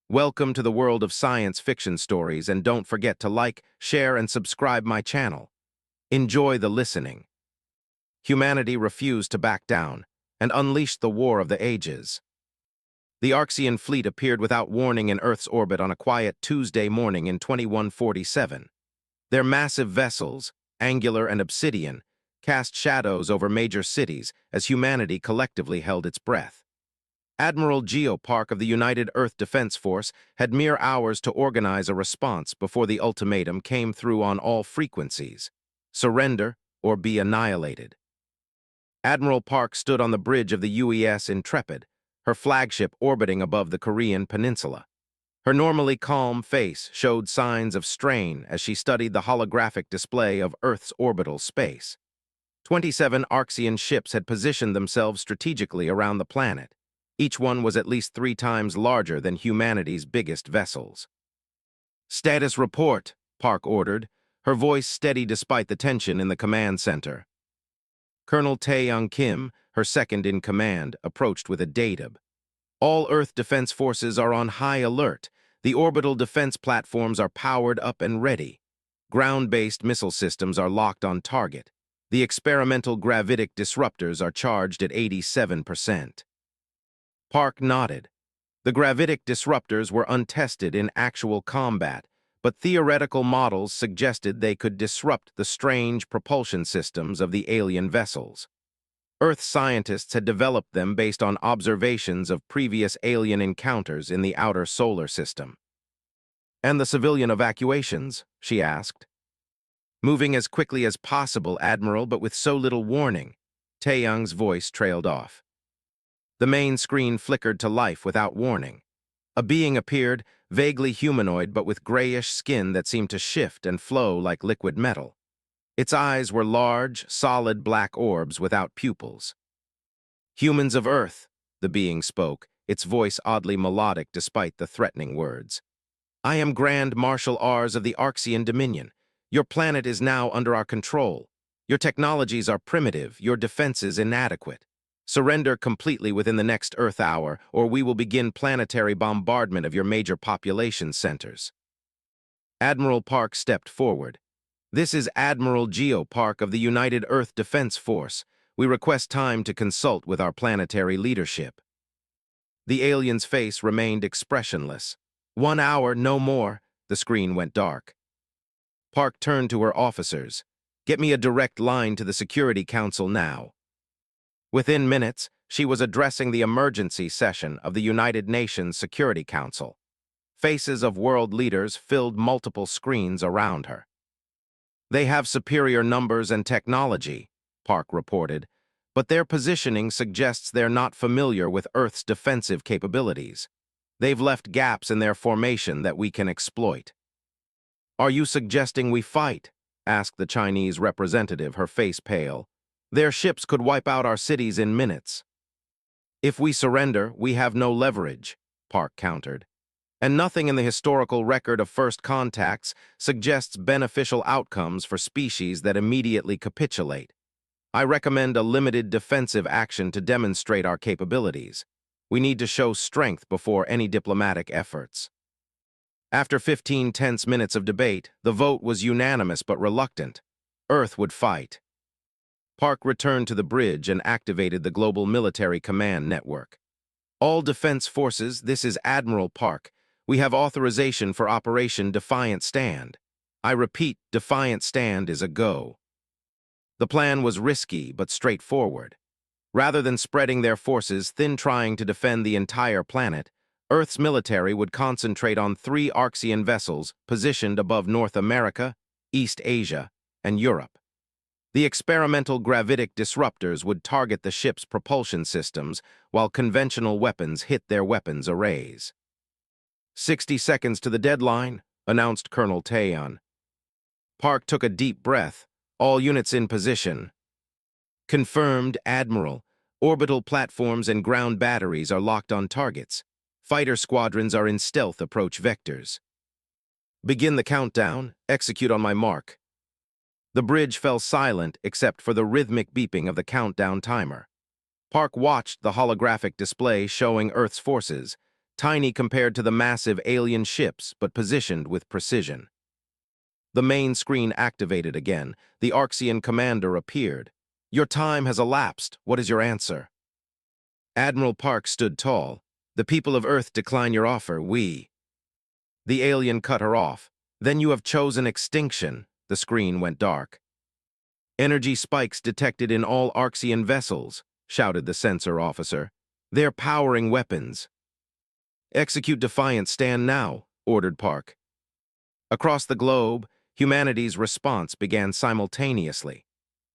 Welcome to the world of science fiction stories, and don't forget to like, share, and subscribe my channel. Enjoy the listening. Humanity refused to back down and unleashed the War of the Ages. The Archean fleet appeared without warning in Earth's orbit on a quiet Tuesday morning in 2147. Their massive vessels, angular and obsidian, cast shadows over major cities as humanity collectively held its breath. Admiral Park of the United Earth Defense Force had mere hours to organize a response before the ultimatum came through on all frequencies: surrender or be annihilated. Admiral Park stood on the bridge of the UES Intrepid, her flagship orbiting above the Korean peninsula. Her normally calm face showed signs of strain as she studied the holographic display of Earth's orbital space. 27 Archean ships had positioned themselves strategically around the planet. Each one was at least 3 times larger than humanity's biggest vessels. "Status report," Park ordered, her voice steady despite the tension in the command center. Colonel Tae-young Kim, her second in command, approached with a datum. "All Earth Defense Forces are on high alert. The orbital defense platforms are powered up and ready. Ground-based missile systems are locked on target. The experimental gravitic disruptors are charged at 87%. Park nodded. The gravitic disruptors were untested in actual combat, but theoretical models suggested they could disrupt the strange propulsion systems of the alien vessels. Earth scientists had developed them based on observations of previous alien encounters in the outer solar system. "And the civilian evacuations?" she asked. "Moving as quickly as possible, Admiral, but with so little warning." Tae-young's voice trailed off. The main screen flickered to life without warning. A being appeared, vaguely humanoid but with grayish skin that seemed to shift and flow like liquid metal. Its eyes were large, solid black orbs without pupils. "Humans of Earth," the being spoke, its voice oddly melodic despite the threatening words. "I am Grand Marshal Ars of the Archean Dominion. Your planet is now under our control. Your technologies are primitive, your defenses inadequate. Surrender completely within the next Earth hour, or we will begin planetary bombardment of your major population centers." Admiral Park stepped forward. "This is Admiral Park of the United Earth Defense Force. We request time to consult with our planetary leadership." The alien's face remained expressionless. "1 hour, no more." The screen went dark. Park turned to her officers. "Get me a direct line to the Security Council now." Within minutes, she was addressing the emergency session of the United Nations Security Council. Faces of world leaders filled multiple screens around her. "They have superior numbers and technology," Park reported, "but their positioning suggests they're not familiar with Earth's defensive capabilities. They've left gaps in their formation that we can exploit." "Are you suggesting we fight?" asked the Chinese representative, her face pale. "Their ships could wipe out our cities in minutes." "If we surrender, we have no leverage," Park countered. "And nothing in the historical record of first contacts suggests beneficial outcomes for species that immediately capitulate. I recommend a limited defensive action to demonstrate our capabilities. We need to show strength before any diplomatic efforts." After 15 tense minutes of debate, the vote was unanimous but reluctant. Earth would fight. Park returned to the bridge and activated the Global Military Command Network. "All defense forces, this is Admiral Park. We have authorization for Operation Defiant Stand. I repeat, Defiant Stand is a go." The plan was risky but straightforward. Rather than spreading their forces thin trying to defend the entire planet, Earth's military would concentrate on 3 Archean vessels positioned above North America, East Asia, and Europe. The experimental gravitic disruptors would target the ship's propulsion systems, while conventional weapons hit their weapons arrays. 60 seconds to the deadline," announced Colonel Tae-young. Park took a deep breath. "All units in position." "Confirmed, Admiral. Orbital platforms and ground batteries are locked on targets. Fighter squadrons are in stealth approach vectors." "Begin the countdown. Execute on my mark." The bridge fell silent except for the rhythmic beeping of the countdown timer. Park watched the holographic display showing Earth's forces: tiny compared to the massive alien ships, but positioned with precision. The main screen activated again. The Arxian commander appeared. "Your time has elapsed. What is your answer?" Admiral Park stood tall. "The people of Earth decline your offer. We—" The alien cut her off. "Then you have chosen extinction." The screen went dark. "Energy spikes detected in all Arxian vessels," shouted the sensor officer. "They're powering weapons." "Execute Defiance, stand now," ordered Park. Across the globe, humanity's response began simultaneously.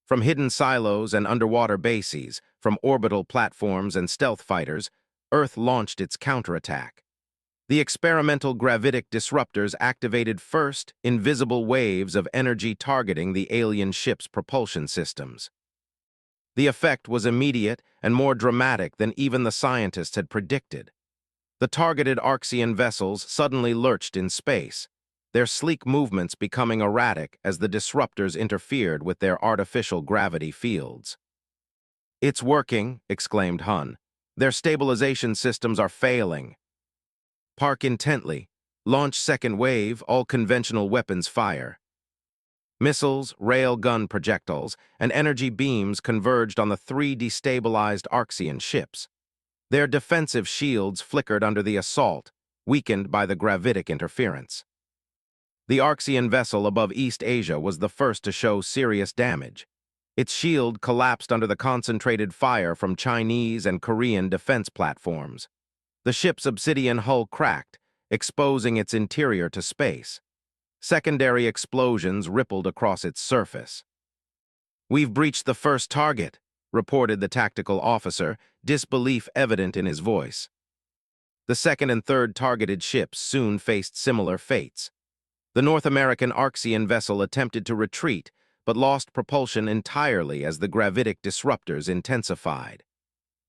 From hidden silos and underwater bases, from orbital platforms and stealth fighters, Earth launched its counterattack. The experimental gravitic disruptors activated first invisible waves of energy targeting the alien ship's propulsion systems. The effect was immediate and more dramatic than even the scientists had predicted. The targeted Arxian vessels suddenly lurched in space, their sleek movements becoming erratic as the disruptors interfered with their artificial gravity fields. "It's working," exclaimed Hun. "Their stabilization systems are failing." Park intently. "Launch second wave, all conventional weapons fire." Missiles, rail gun projectiles, and energy beams converged on the three destabilized Arxian ships. Their defensive shields flickered under the assault, weakened by the gravitic interference. The Arxian vessel above East Asia was the first to show serious damage. Its shield collapsed under the concentrated fire from Chinese and Korean defense platforms. The ship's obsidian hull cracked, exposing its interior to space. Secondary explosions rippled across its surface. "We've breached the first target," reported the tactical officer, disbelief evident in his voice. The second and third targeted ships soon faced similar fates. The North American Arxian vessel attempted to retreat, but lost propulsion entirely as the gravitic disruptors intensified.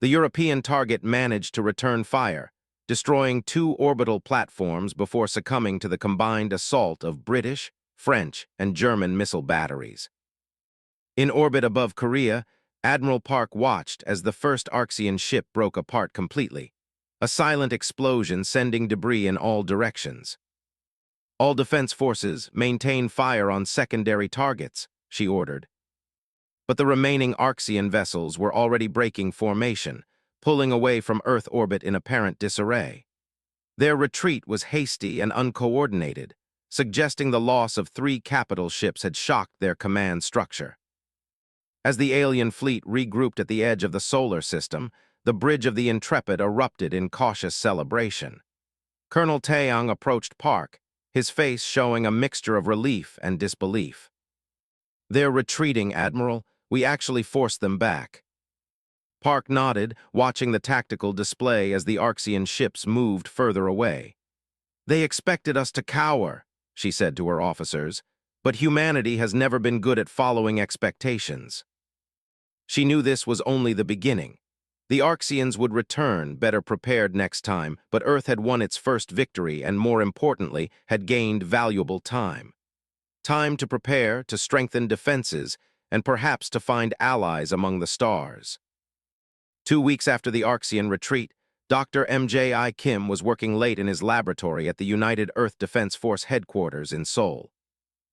The European target managed to return fire, destroying 2 orbital platforms before succumbing to the combined assault of British, French, and German missile batteries. In orbit above Korea, Admiral Park watched as the first Arxian ship broke apart completely, a silent explosion sending debris in all directions. "All defense forces maintain fire on secondary targets," she ordered. But the remaining Arxian vessels were already breaking formation, pulling away from Earth orbit in apparent disarray. Their retreat was hasty and uncoordinated, suggesting the loss of 3 capital ships had shocked their command structure. As the alien fleet regrouped at the edge of the solar system, the bridge of the Intrepid erupted in cautious celebration. Colonel Taeyong approached Park, his face showing a mixture of relief and disbelief. "They're retreating, Admiral. We actually forced them back." Park nodded, watching the tactical display as the Arxian ships moved further away. "They expected us to cower," she said to her officers, "but humanity has never been good at following expectations." She knew this was only the beginning. The Arxians would return, better prepared next time, but Earth had won its first victory and, more importantly, had gained valuable time. Time to prepare, to strengthen defenses, and perhaps to find allies among the stars. 2 weeks after the Arxian retreat, Dr. M.J.I. Kim was working late in his laboratory at the United Earth Defense Force headquarters in Seoul.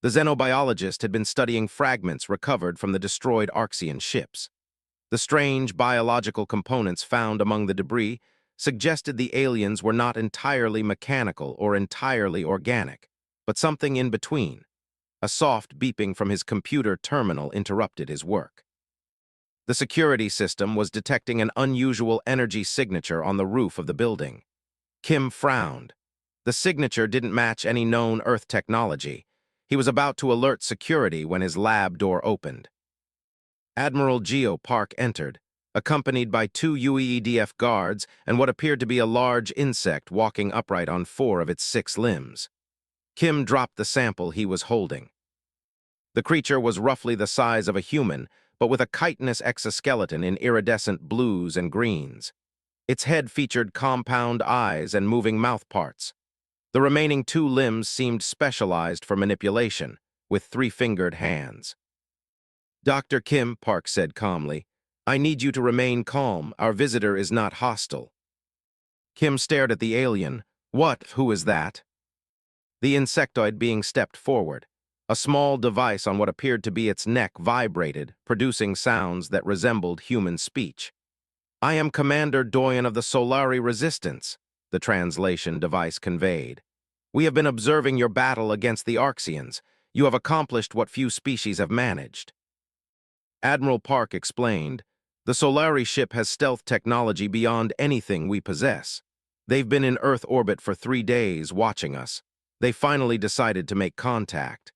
The xenobiologist had been studying fragments recovered from the destroyed Arxian ships. The strange biological components found among the debris suggested the aliens were not entirely mechanical or entirely organic, but something in between. A soft beeping from his computer terminal interrupted his work. The security system was detecting an unusual energy signature on the roof of the building. Kim frowned. The signature didn't match any known Earth technology. He was about to alert security when his lab door opened. Admiral Geo Park entered, accompanied by 2 UEEDF guards and what appeared to be a large insect walking upright on 4 of its 6 limbs. Kim dropped the sample he was holding. The creature was roughly the size of a human, but with a chitinous exoskeleton in iridescent blues and greens. Its head featured compound eyes and moving mouth parts. The remaining 2 limbs seemed specialized for manipulation, with 3-fingered hands. "Dr. Kim," Park said calmly, "I need you to remain calm. Our visitor is not hostile." Kim stared at the alien. What? Who is that? The insectoid being stepped forward. A small device on what appeared to be its neck vibrated, producing sounds that resembled human speech. I am Commander Doyen of the Solari Resistance, the translation device conveyed. We have been observing your battle against the Arxians. You have accomplished what few species have managed. Admiral Park explained, the Solari ship has stealth technology beyond anything we possess. They've been in Earth orbit for 3 days, watching us. They finally decided to make contact.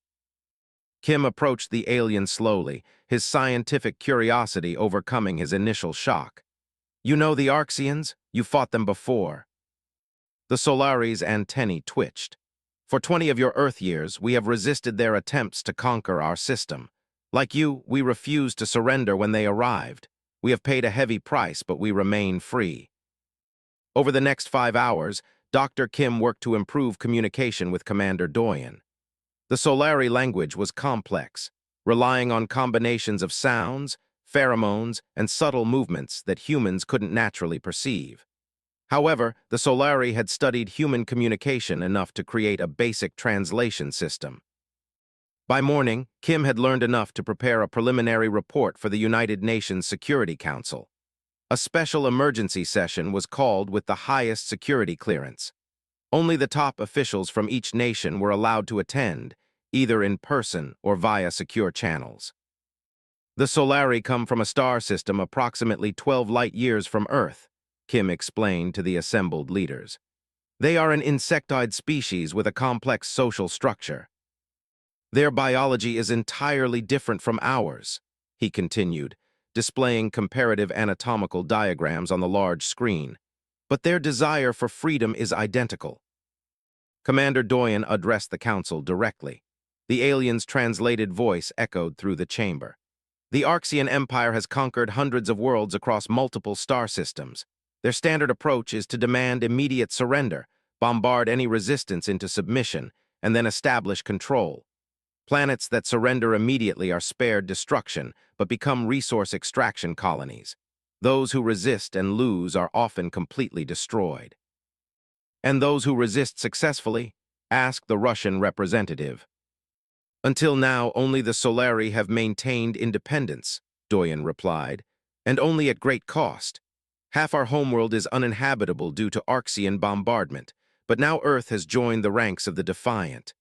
Kim approached the alien slowly, his scientific curiosity overcoming his initial shock. You know the Arxians? You fought them before. The Solari's antennae twitched. For 20 of your Earth years, we have resisted their attempts to conquer our system. Like you, we refused to surrender when they arrived. We have paid a heavy price, but we remain free. Over the next 5 hours, Dr. Kim worked to improve communication with Commander Doyen. The Solari language was complex, relying on combinations of sounds, pheromones, and subtle movements that humans couldn't naturally perceive. However, the Solari had studied human communication enough to create a basic translation system. By morning, Kim had learned enough to prepare a preliminary report for the United Nations Security Council. A special emergency session was called with the highest security clearance. Only the top officials from each nation were allowed to attend, either in person or via secure channels. The Solari come from a star system approximately 12 light-years from Earth, Kim explained to the assembled leaders. They are an insectoid species with a complex social structure. Their biology is entirely different from ours, he continued, displaying comparative anatomical diagrams on the large screen. But their desire for freedom is identical. Commander Doyen addressed the council directly. The alien's translated voice echoed through the chamber. The Arxian Empire has conquered hundreds of worlds across multiple star systems. Their standard approach is to demand immediate surrender, bombard any resistance into submission, and then establish control. Planets that surrender immediately are spared destruction, but become resource extraction colonies. Those who resist and lose are often completely destroyed. And those who resist successfully? Asked the Russian representative. Until now, only the Solari have maintained independence, Doyen replied, and only at great cost. Half our homeworld is uninhabitable due to Arxian bombardment, but now Earth has joined the ranks of the Defiant.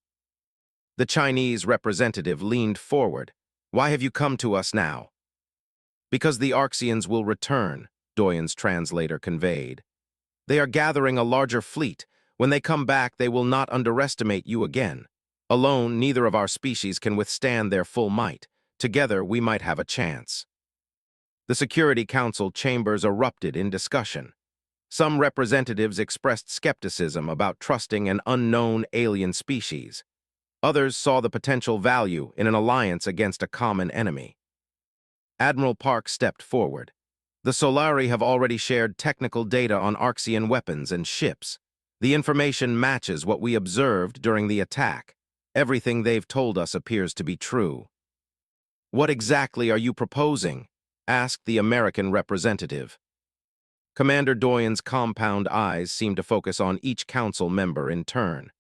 The Chinese representative leaned forward. Why have you come to us now? Because the Arxians will return, Doyen's translator conveyed. They are gathering a larger fleet. When they come back, they will not underestimate you again. Alone, neither of our species can withstand their full might. Together, we might have a chance. The Security Council chambers erupted in discussion. Some representatives expressed skepticism about trusting an unknown alien species. Others saw the potential value in an alliance against a common enemy. Admiral Park stepped forward. The Solari have already shared technical data on Arxian weapons and ships. The information matches what we observed during the attack. Everything they've told us appears to be true. What exactly are you proposing? Asked the American representative. Commander Doyen's compound eyes seemed to focus on each council member in turn.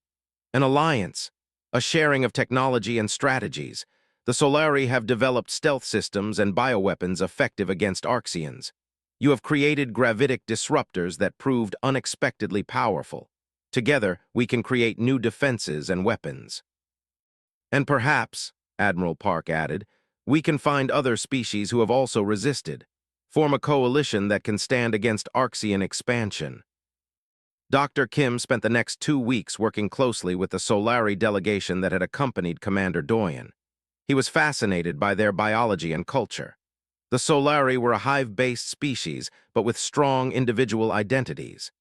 An alliance, a sharing of technology and strategies. The Solari have developed stealth systems and bioweapons effective against Arxians. You have created gravitic disruptors that proved unexpectedly powerful. Together, we can create new defenses and weapons. And perhaps, Admiral Park added, we can find other species who have also resisted. Form a coalition that can stand against Arxian expansion. Dr. Kim spent the next 2 weeks working closely with the Solari delegation that had accompanied Commander Doyen. He was fascinated by their biology and culture. The Solari were a hive-based species, but with strong individual identities.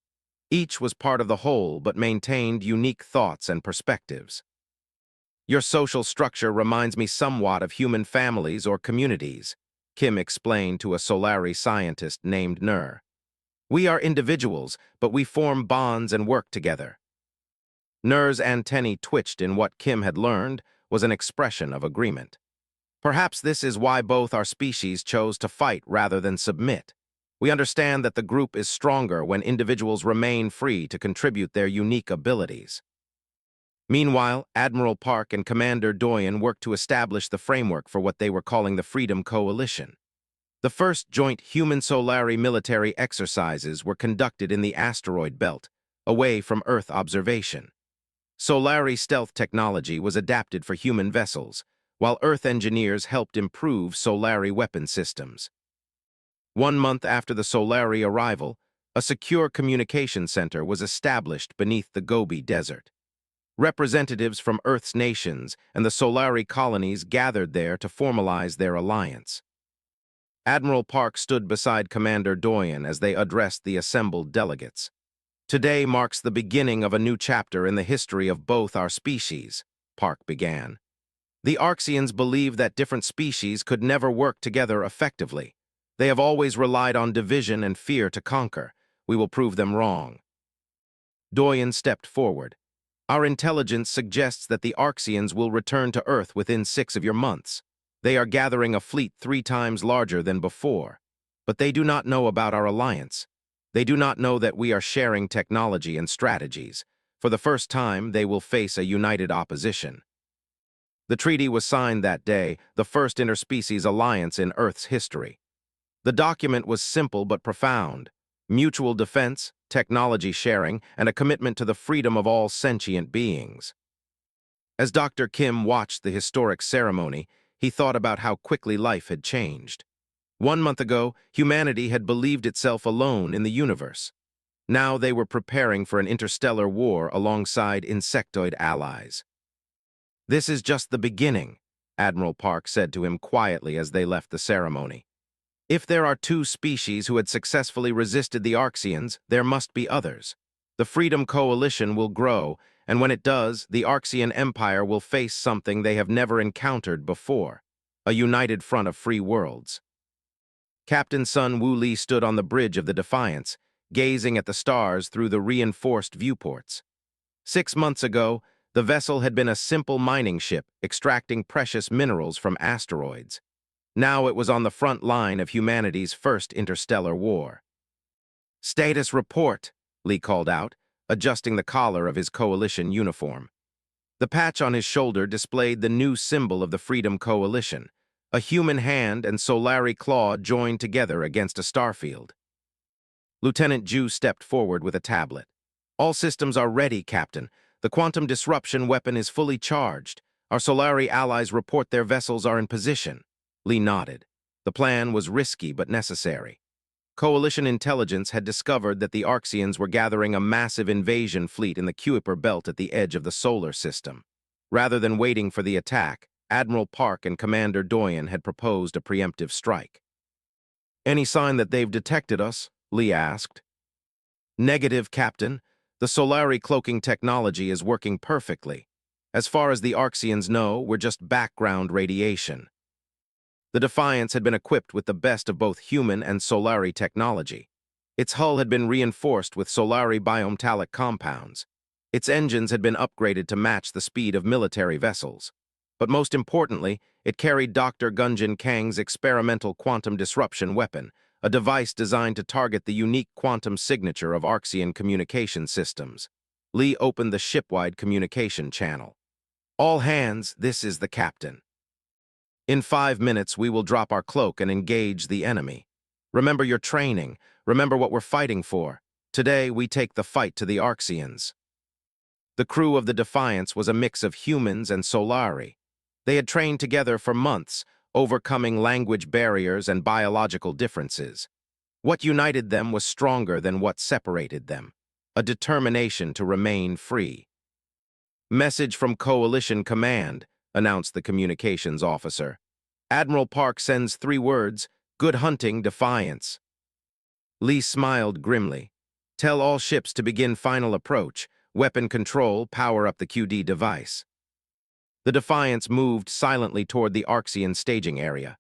Each was part of the whole, but maintained unique thoughts and perspectives. Your social structure reminds me somewhat of human families or communities, Kim explained to a Solari scientist named Nur. We are individuals, but we form bonds and work together. Nur's antennae twitched in what Kim had learned was an expression of agreement. Perhaps this is why both our species chose to fight rather than submit. We understand that the group is stronger when individuals remain free to contribute their unique abilities. Meanwhile, Admiral Park and Commander Doyen worked to establish the framework for what they were calling the Freedom Coalition. The first joint human-Solari military exercises were conducted in the asteroid belt, away from Earth observation. Solari stealth technology was adapted for human vessels, while Earth engineers helped improve Solari weapon systems. 1 month after the Solari arrival, a secure communication center was established beneath the Gobi Desert. Representatives from Earth's nations and the Solari colonies gathered there to formalize their alliance. Admiral Park stood beside Commander Doyen as they addressed the assembled delegates. Today marks the beginning of a new chapter in the history of both our species, Park began. The Arxians believed that different species could never work together effectively. They have always relied on division and fear to conquer. We will prove them wrong. Doyen stepped forward. Our intelligence suggests that the Arxians will return to Earth within 6 of your months. They are gathering a fleet 3 times larger than before. But they do not know about our alliance. They do not know that we are sharing technology and strategies. For the first time, they will face a united opposition. The treaty was signed that day, the first interspecies alliance in Earth's history. The document was simple but profound: mutual defense, technology sharing, and a commitment to the freedom of all sentient beings. As Dr. Kim watched the historic ceremony, he thought about how quickly life had changed. 1 month ago, humanity had believed itself alone in the universe. Now they were preparing for an interstellar war alongside insectoid allies. "This is just the beginning," Admiral Park said to him quietly as they left the ceremony. "If there are 2 species who had successfully resisted the Arxians, there must be others. The Freedom Coalition will grow, and when it does, the Arxian Empire will face something they have never encountered before: a united front of free worlds." Captain Sun Wooly stood on the bridge of the Defiance, gazing at the stars through the reinforced viewports. 6 months ago, the vessel had been a simple mining ship extracting precious minerals from asteroids. Now it was on the front line of humanity's first interstellar war. "Status report," Lee called out, adjusting the collar of his coalition uniform. The patch on his shoulder displayed the new symbol of the Freedom Coalition: a human hand and Solari claw joined together against a starfield. Lieutenant Ju stepped forward with a tablet. "All systems are ready, Captain. The quantum disruption weapon is fully charged. Our Solari allies report their vessels are in position." Lee nodded. The plan was risky but necessary. Coalition intelligence had discovered that the Arxians were gathering a massive invasion fleet in the Kuiper belt at the edge of the solar system. Rather than waiting for the attack, Admiral Park and Commander Doyen had proposed a preemptive strike. "Any sign that they've detected us?" Lee asked. "Negative, Captain. The Solari cloaking technology is working perfectly. As far as the Arxians know, we're just background radiation." The Defiance had been equipped with the best of both human and Solari technology. Its hull had been reinforced with Solari biometallic compounds. Its engines had been upgraded to match the speed of military vessels. But most importantly, it carried Dr. Gunjin Kang's experimental quantum disruption weapon, a device designed to target the unique quantum signature of Arxian communication systems. Lee opened the shipwide communication channel. "All hands, this is the captain. In 5 minutes, we will drop our cloak and engage the enemy. Remember your training. Remember what we're fighting for. Today, we take the fight to the Arxians." The crew of the Defiance was a mix of humans and Solari. They had trained together for months, overcoming language barriers and biological differences. What united them was stronger than what separated them: a determination to remain free. "Message from Coalition Command," announced the communications officer. "Admiral Park sends 3 words: good hunting, Defiance." Lee smiled grimly. "Tell all ships to begin final approach. Weapon control, power up the QD device." The Defiance moved silently toward the Arxian staging area.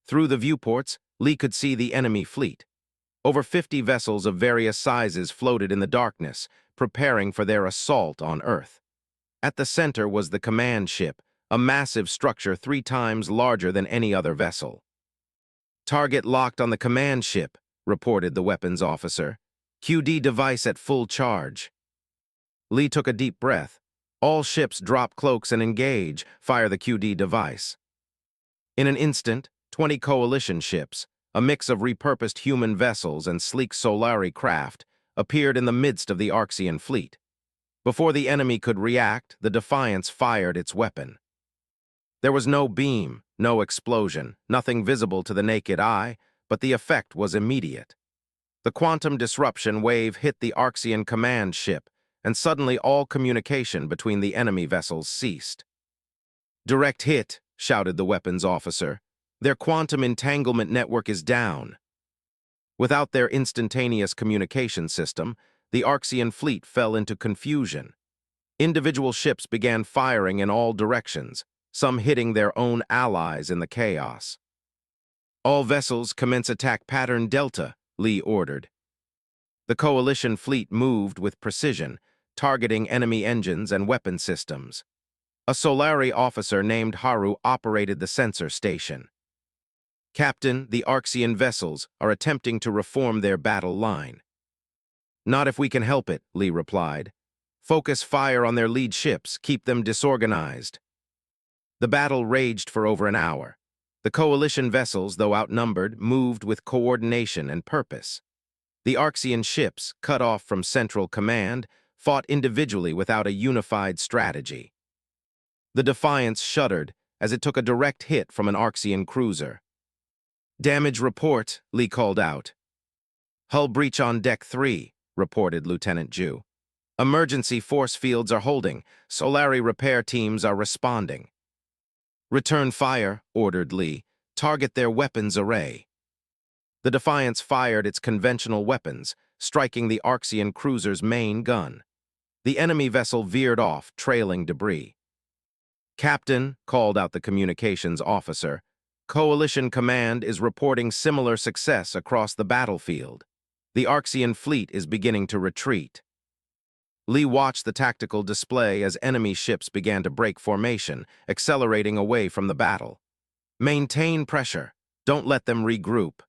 Through the viewports, Lee could see the enemy fleet. Over 50 vessels of various sizes floated in the darkness, preparing for their assault on Earth. At the center was the command ship, a massive structure 3 times larger than any other vessel. "Target locked on the command ship," reported the weapons officer. QD device at full charge. Lee took a deep breath. All ships drop cloaks and engage, fire the QD device. In an instant, 20 coalition ships, a mix of repurposed human vessels and sleek Solari craft, appeared in the midst of the Arxian fleet. Before the enemy could react, the Defiance fired its weapon. There was no beam, no explosion, nothing visible to the naked eye, but the effect was immediate. The quantum disruption wave hit the Arxian command ship, and suddenly all communication between the enemy vessels ceased. "Direct hit," shouted the weapons officer. "Their quantum entanglement network is down." Without their instantaneous communication system, the Arxian fleet fell into confusion. Individual ships began firing in all directions, some hitting their own allies in the chaos. "All vessels commence attack pattern Delta," Lee ordered. The coalition fleet moved with precision, targeting enemy engines and weapon systems. A Solari officer named Haru operated the sensor station. "Captain, the Arxian vessels are attempting to reform their battle line." "Not if we can help it," Lee replied. "Focus fire on their lead ships, keep them disorganized." The battle raged for over an hour. The coalition vessels, though outnumbered, moved with coordination and purpose. The Arxian ships, cut off from central command, fought individually without a unified strategy. The Defiance shuddered as it took a direct hit from an Arxian cruiser. "Damage report," Lee called out. "Hull breach on deck 3, reported Lieutenant Ju. "Emergency force fields are holding. Solari repair teams are responding." "Return fire," ordered Lee. "Target their weapons array." The Defiance fired its conventional weapons, striking the Arxian cruiser's main gun. The enemy vessel veered off, trailing debris. "Captain," called out the communications officer, "Coalition Command is reporting similar success across the battlefield. The Arxian fleet is beginning to retreat." Lee watched the tactical display as enemy ships began to break formation, accelerating away from the battle. "Maintain pressure. Don't let them regroup."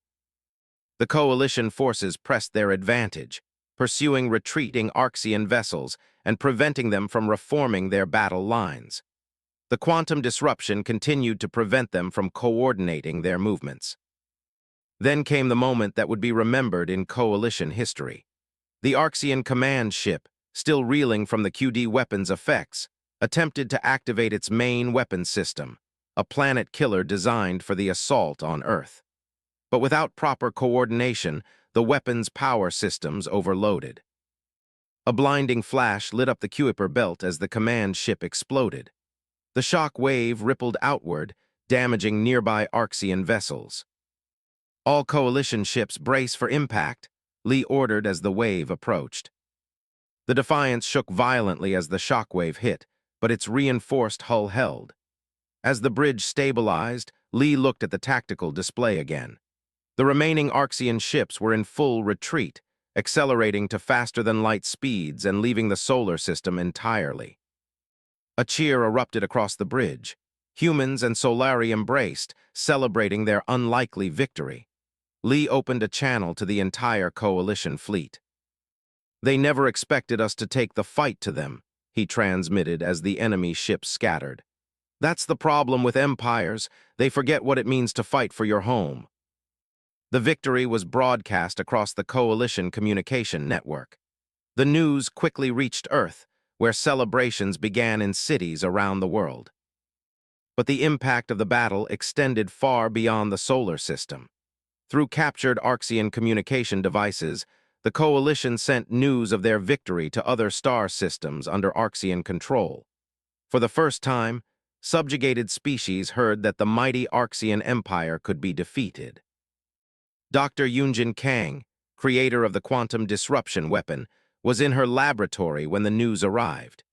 The coalition forces pressed their advantage, pursuing retreating Arxian vessels and preventing them from reforming their battle lines. The quantum disruption continued to prevent them from coordinating their movements. Then came the moment that would be remembered in coalition history. The Arxian command ship, still reeling from the QD weapons effects, attempted to activate its main weapon system, a planet killer designed for the assault on Earth. But without proper coordination, the weapon's power systems overloaded. A blinding flash lit up the Kuiper belt as the command ship exploded. The shock wave rippled outward, damaging nearby Arxian vessels. "All coalition ships brace for impact," Lee ordered as the wave approached. The Defiance shook violently as the shockwave hit, but its reinforced hull held. As the bridge stabilized, Lee looked at the tactical display again. The remaining Arxian ships were in full retreat, accelerating to faster-than-light speeds and leaving the solar system entirely. A cheer erupted across the bridge. Humans and Solari embraced, celebrating their unlikely victory. Lee opened a channel to the entire coalition fleet. "They never expected us to take the fight to them," he transmitted as the enemy ships scattered. "That's the problem with empires. They forget what it means to fight for your home." The victory was broadcast across the coalition communication network. The news quickly reached Earth, where celebrations began in cities around the world. But the impact of the battle extended far beyond the solar system. Through captured Arxian communication devices, the coalition sent news of their victory to other star systems under Arxian control. For the first time, subjugated species heard that the mighty Arxian Empire could be defeated. Dr. Yunjin Kang, creator of the quantum disruption weapon, was in her laboratory when the news arrived.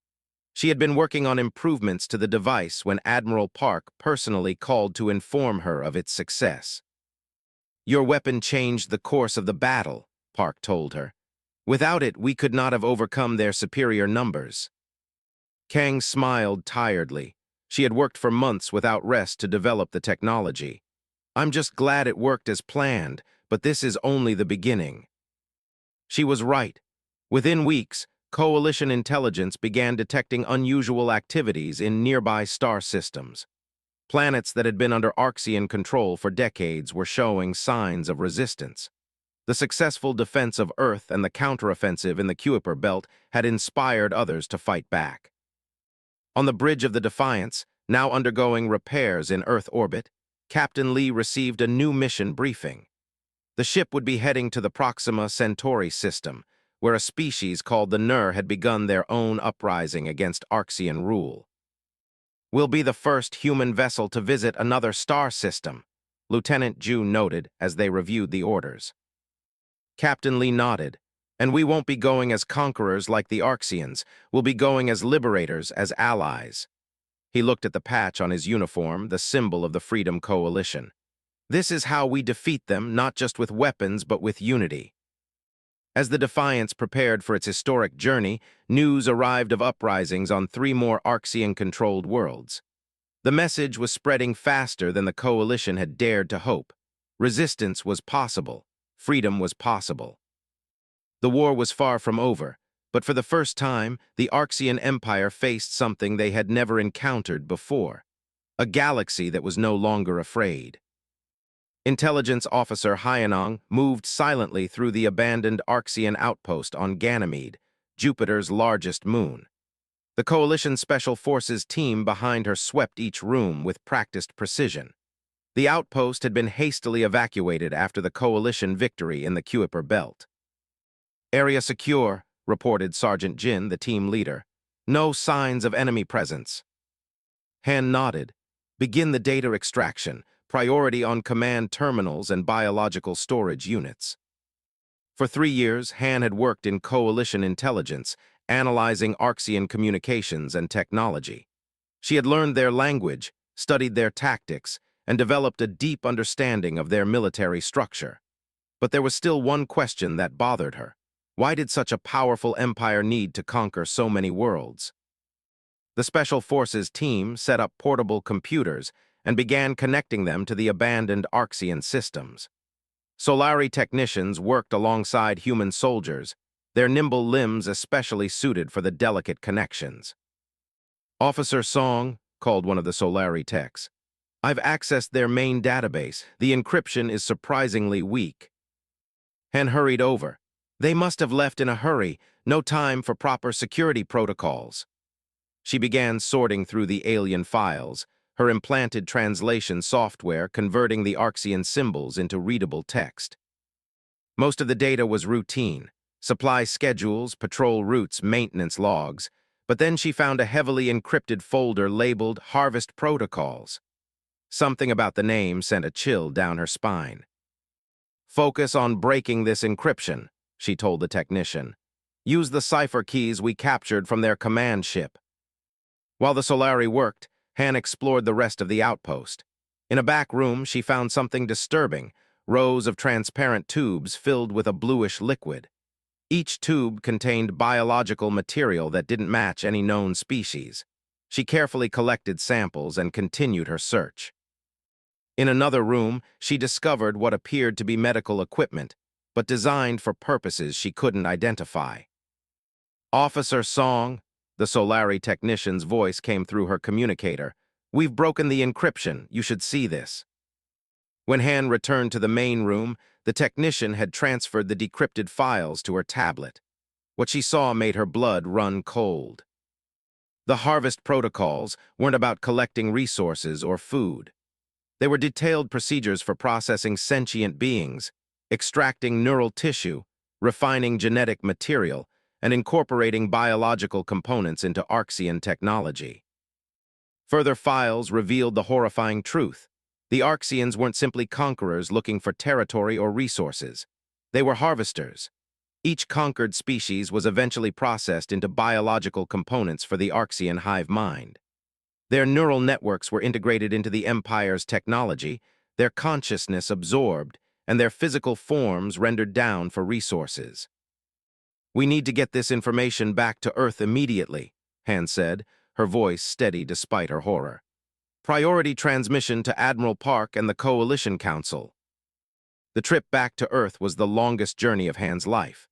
She had been working on improvements to the device when Admiral Park personally called to inform her of its success. "Your weapon changed the course of the battle," Park told her. "Without it, we could not have overcome their superior numbers." Kang smiled tiredly. She had worked for months without rest to develop the technology. "I'm just glad it worked as planned, but this is only the beginning. She was right. Within weeks, Coalition intelligence began detecting unusual activities in nearby star systems. Planets that had been under Arxian control for decades were showing signs of resistance. The successful defense of Earth and the counteroffensive in the Kuiper Belt had inspired others to fight back. On the bridge of the Defiance, now undergoing repairs in Earth orbit, Captain Lee received a new mission briefing. The ship would be heading to the Proxima Centauri system, where a species called the Nur had begun their own uprising against Arxian rule. "We'll be the first human vessel to visit another star system," Lieutenant Ju noted as they reviewed the orders. Captain Lee nodded. "And we won't be going as conquerors like the Arxians. We'll be going as liberators, as allies." He looked at the patch on his uniform, the symbol of the Freedom Coalition. "This is how we defeat them, not just with weapons, but with unity." As the Defiance prepared for its historic journey, news arrived of uprisings on 3 more Arxian-controlled worlds. The message was spreading faster than the Coalition had dared to hope. Resistance was possible. Freedom was possible. The war was far from over, but for the first time, the Arxian Empire faced something they had never encountered before: a galaxy that was no longer afraid. Intelligence Officer Hyanong moved silently through the abandoned Arxian outpost on Ganymede, Jupiter's largest moon. The Coalition Special Forces team behind her swept each room with practiced precision. The outpost had been hastily evacuated after the Coalition victory in the Kuiper Belt. "Area secure," reported Sergeant Jin, the team leader. "No signs of enemy presence." Han nodded. "Begin the data extraction. Priority on command terminals and biological storage units." For 3 years, Han had worked in Coalition intelligence, analyzing Arxian communications and technology. She had learned their language, studied their tactics, and developed a deep understanding of their military structure. But there was still one question that bothered her. Why did such a powerful empire need to conquer so many worlds? The Special Forces team set up portable computers and began connecting them to the abandoned Arxian systems. Solari technicians worked alongside human soldiers, their nimble limbs especially suited for the delicate connections. "Officer Song," called one of the Solari techs, "I've accessed their main database. The encryption is surprisingly weak." Han hurried over. "They must have left in a hurry. No time for proper security protocols." She began sorting through the alien files, her implanted translation software converting the Arxian symbols into readable text. Most of the data was routine: supply schedules, patrol routes, maintenance logs, but then she found a heavily encrypted folder labeled Harvest Protocols. Something about the name sent a chill down her spine. "Focus on breaking this encryption," she told the technician. "Use the cipher keys we captured from their command ship." While the Solari worked, Han explored the rest of the outpost. In a back room, she found something disturbing: rows of transparent tubes filled with a bluish liquid. Each tube contained biological material that didn't match any known species. She carefully collected samples and continued her search. In another room, she discovered what appeared to be medical equipment, but designed for purposes she couldn't identify. "Officer Song," the Solari technician's voice came through her communicator. "We've broken the encryption. You should see this." When Han returned to the main room, the technician had transferred the decrypted files to her tablet. What she saw made her blood run cold. The Harvest Protocols weren't about collecting resources or food. They were detailed procedures for processing sentient beings, extracting neural tissue, refining genetic material, and incorporating biological components into Arxian technology. Further files revealed the horrifying truth. The Arxians weren't simply conquerors looking for territory or resources. They were harvesters. Each conquered species was eventually processed into biological components for the Arxian hive mind. Their neural networks were integrated into the Empire's technology, their consciousness absorbed, and their physical forms rendered down for resources. "We need to get this information back to Earth immediately," Han said, her voice steady despite her horror. "Priority transmission to Admiral Park and the Coalition Council." The trip back to Earth was the longest journey of Han's life.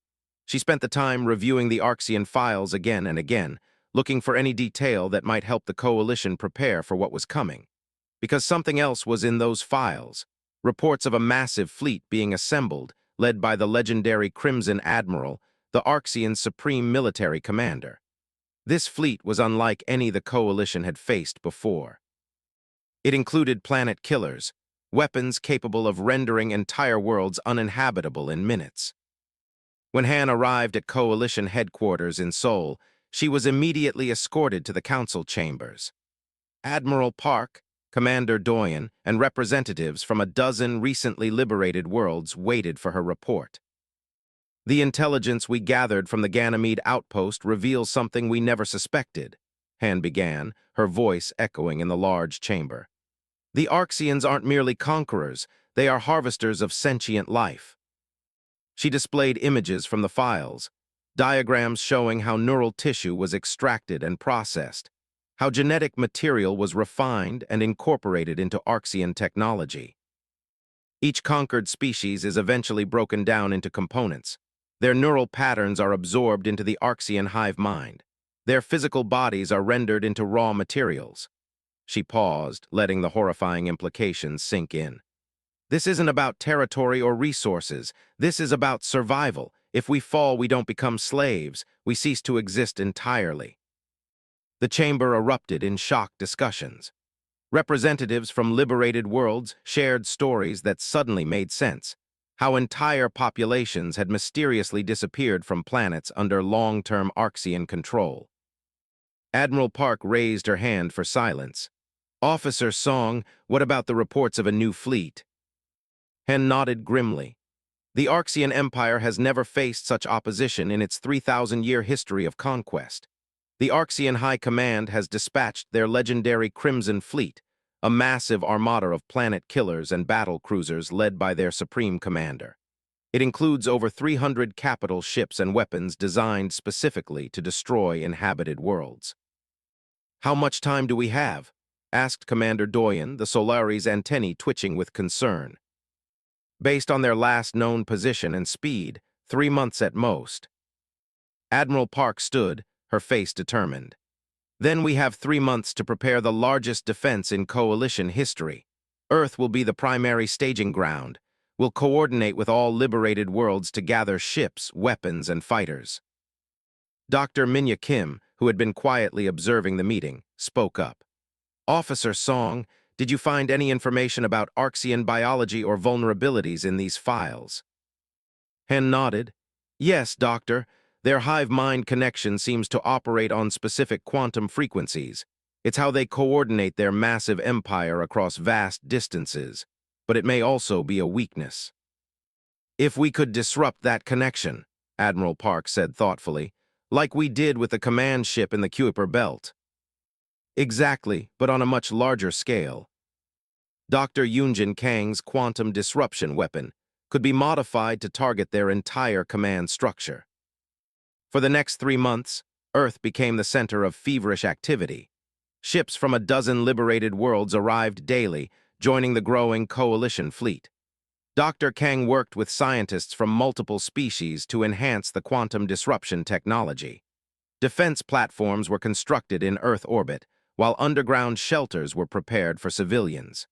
She spent the time reviewing the Arxian files again and again, looking for any detail that might help the Coalition prepare for what was coming. Because something else was in those files. Reports of a massive fleet being assembled, led by the legendary Crimson Admiral, the Arxian Supreme Military Commander. This fleet was unlike any the Coalition had faced before. It included planet killers, weapons capable of rendering entire worlds uninhabitable in minutes. When Han arrived at Coalition headquarters in Seoul, she was immediately escorted to the council chambers. Admiral Park, Commander Doyen, and representatives from a dozen recently liberated worlds waited for her report. The intelligence we gathered from the Ganymede outpost reveals something we never suspected, Han began, her voice echoing in the large chamber. The Arxians aren't merely conquerors, they are harvesters of sentient life. She displayed images from the files, diagrams showing how neural tissue was extracted and processed, how genetic material was refined and incorporated into Arxian technology. Each conquered species is eventually broken down into components. Their neural patterns are absorbed into the Arxian hive mind. Their physical bodies are rendered into raw materials. She paused, letting the horrifying implications sink in. This isn't about territory or resources. This is about survival. If we fall, we don't become slaves. We cease to exist entirely. The chamber erupted in shocked discussions. Representatives from liberated worlds shared stories that suddenly made sense. How entire populations had mysteriously disappeared from planets under long-term Arxian control. Admiral Park raised her hand for silence. Officer Song, what about the reports of a new fleet? Han nodded grimly. The Arxian Empire has never faced such opposition in its 3,000-year history of conquest. The Arxian High Command has dispatched their legendary Crimson Fleet, a massive armada of planet killers and battle cruisers led by their supreme commander. It includes over 300 capital ships and weapons designed specifically to destroy inhabited worlds. How much time do we have? Asked Commander Doyen, the Solari's antennae twitching with concern. Based on their last known position and speed, 3 months at most. Admiral Park stood, her face determined. Then we have 3 months to prepare the largest defense in Coalition history. Earth will be the primary staging ground. We'll coordinate with all liberated worlds to gather ships, weapons, and fighters. Dr. Minya Kim, who had been quietly observing the meeting, spoke up. Officer Song, did you find any information about Arxian biology or vulnerabilities in these files? Han nodded. Yes, Doctor. Their hive-mind connection seems to operate on specific quantum frequencies. It's how they coordinate their massive empire across vast distances, but it may also be a weakness. If we could disrupt that connection, Admiral Park said thoughtfully, like we did with the command ship in the Kuiper Belt. Exactly, but on a much larger scale. Dr. Yunjin Kang's quantum disruption weapon could be modified to target their entire command structure. For the next 3 months, Earth became the center of feverish activity. Ships from a dozen liberated worlds arrived daily, joining the growing Coalition fleet. Dr. Kang worked with scientists from multiple species to enhance the quantum disruption technology. Defense platforms were constructed in Earth orbit, while underground shelters were prepared for civilians.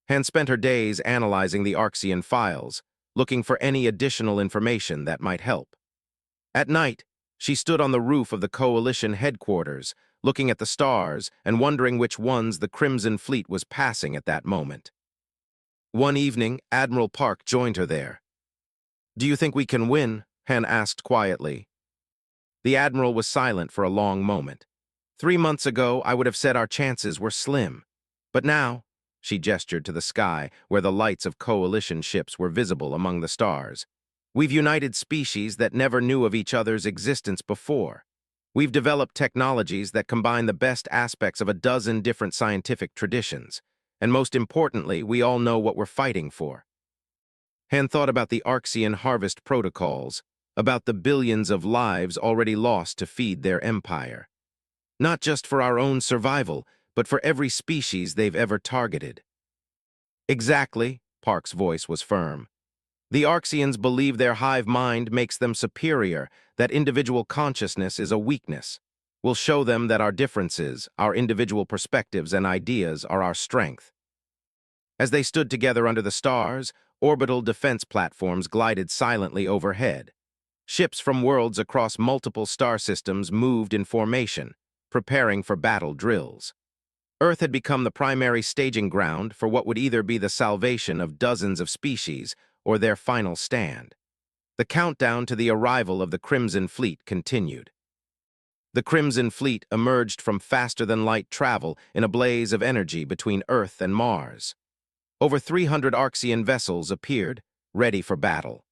Han spent her days analyzing the Arxian files, looking for any additional information that might help. At night, she stood on the roof of the Coalition headquarters, looking at the stars and wondering which ones the Crimson Fleet was passing at that moment. One evening, Admiral Park joined her there. Do you think we can win? Han asked quietly. The Admiral was silent for a long moment. 3 months ago, I would have said our chances were slim. But now, she gestured to the sky, where the lights of Coalition ships were visible among the stars. We've united species that never knew of each other's existence before. We've developed technologies that combine the best aspects of a dozen different scientific traditions. And most importantly, we all know what we're fighting for. Han thought about the Arxian harvest protocols, about the billions of lives already lost to feed their empire. Not just for our own survival, but for every species they've ever targeted. Exactly, Park's voice was firm. The Arxians believe their hive mind makes them superior, that individual consciousness is a weakness. We'll show them that our differences, our individual perspectives and ideas are our strength. As they stood together under the stars, orbital defense platforms glided silently overhead. Ships from worlds across multiple star systems moved in formation, preparing for battle drills. Earth had become the primary staging ground for what would either be the salvation of dozens of species or their final stand. The countdown to the arrival of the Crimson Fleet continued. The Crimson Fleet emerged from faster-than-light travel in a blaze of energy between Earth and Mars. Over 300 Arxian vessels appeared, ready for battle.